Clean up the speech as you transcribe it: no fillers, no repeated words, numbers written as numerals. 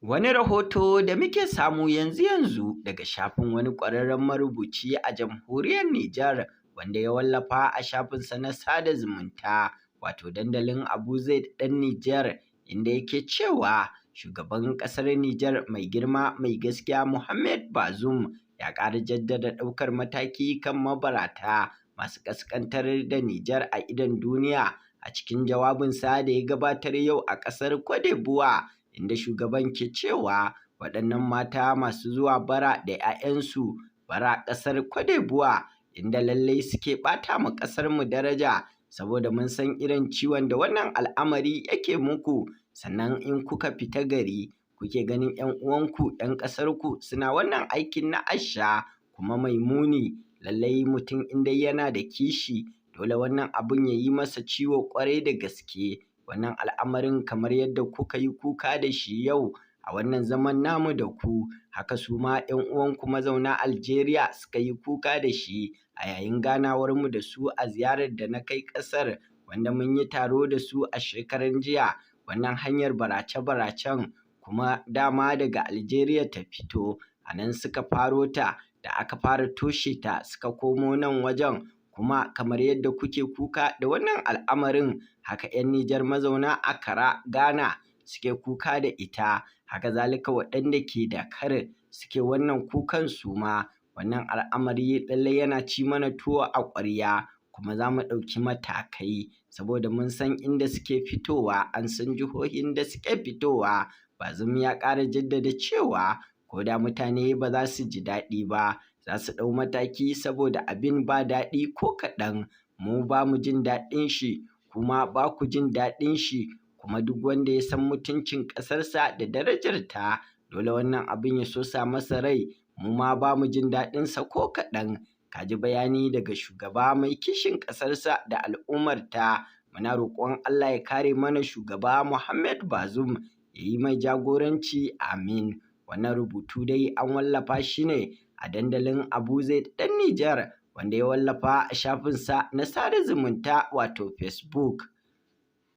Wani rahoto da muke samu yanzu daga shafin wani ƙwararren marubuci a jamhuriyar Nijar wanda ya wallafa a shafinsa na sada zumunta wato dandalin Abu Zaid ɗan Nijar inda yake cewa shugaban ƙasar Nijar mai girma mai gaskiya Mohamed Bazoum ya ƙara jaddada ɗaukar mataki kan mabarata masu ƙasƙantar da Nijar a idon duniya a cikin jawabinsa da ya gabatar yau a ƙasar Cote d'Ivoire. Inda shugaban ke cewa waɗannan mata masu zuwa bara da 'ya'yansu bara ƙasar Cote d'Ivoire inda lallai suke ɓata ma ƙasarmu daraja saboda mun san irin ciwon da wannan al'amari yake muku, sannan in kuka fita gari kuke ganin 'yan uwanku 'yan ƙasarku suna wannan aikin na asha kuma mai muni. Lallai mutum in dai yana da kishi dole wannan abun ya yi masa ciwo ƙwarai da gaske. Wannan al'amarin kamar yadda kuka yi kuka da shi yau a wannan zaman namu da ku, haka su ma 'yan uwanku mazauna Algeria suka yi kuka da shi a yayin ganawarmu da su a ziyarar da na kai ƙasar wanda mun yi taro da su a shekaran jiya. Wannan hanyar barace-baracen kuma dama daga Algeria ta fito, a nan suka faro ta, da aka fara toshe ta suka komo nan wajen. Kuma kamar yadda kuke kuka da wannan al'amarin haka 'yan Nijar mazauna Accra Ghana suke kuka da ita, haka zalika waɗanda ke Dakar suke wannan kukan su ma. Wannan al'amari lallai yana ci mana tuwo a ƙwarya kuma za mu ɗauki matakai saboda mun san inda suke fitowa, an san jihohin da suke fitowa. Bazoum ya ƙara jaddada cewa ko da mutane ba za su ji daɗi ba za su ɗau mataki saboda abin ba daɗi ko kaɗan. Mu ba mu jin daɗin shi kuma ba ku jin daɗin shi, kuma duk wanda ya san mutuncin ƙasarsa da darajarta dole wannan abin ya sosa masa rai. Mu ma ba mu jin daɗinsa ko kaɗan. Ka ji bayani daga shugaba mai kishin ƙasarsa da al'ummarta. Muna roƙon Allah ya kare mana shugaba Mohamed Bazoum ya yi mai jagoranci, amin. Wannan rubutu dai an wallafa shi ne a dandalin Abu Zaid ɗan Nijar wanda ya wallafa a shafinsa na sada zumunta wato Facebook.